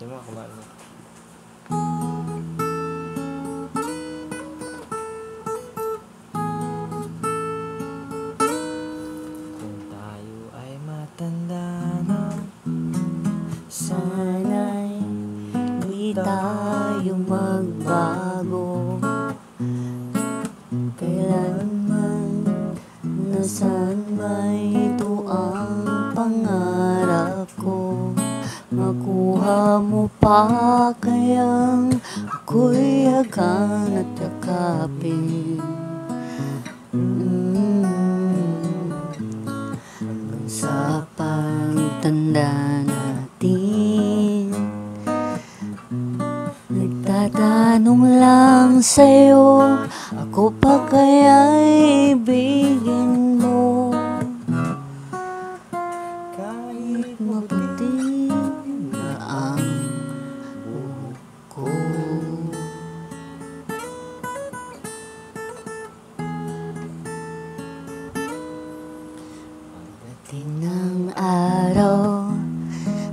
Ito mo, kumain mo. Kung tayo ay matanda na, sana'y di tayo magbago. Kailanman, nasaan may ito ang pangarap ko. Makuha mo pa kayang ako'y hagan at yakapin. Hanggang sa pagtanda natin, nagtatanong lang sa'yo, ako pa kaya'y ibigin mo? Kahit maputi na ang buhok ko. Pagdating ng araw,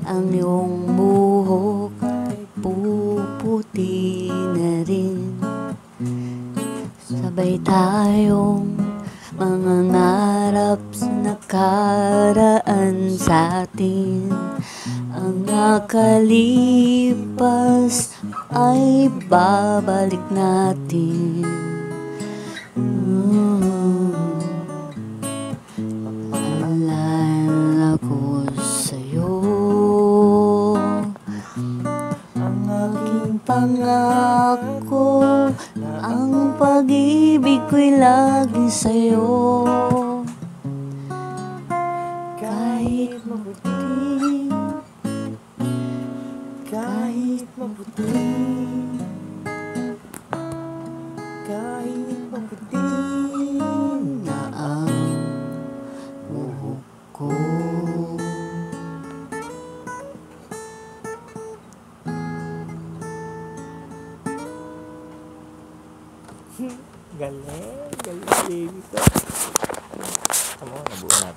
ang iyong buhok ay puputi na rin. Sabay tayong mangangarap sa nakaraan sa atin. Ang nakalipas ay babalik natin. Paalala ko sa'yo, ang aking pangako, ang pag-ibig ko'y lagi sa'yo. Kahit mabuti, kahit mabuti, kahit mabuti na ang buhok ko. Galing, galing baby ko. Tama, nabuo natin.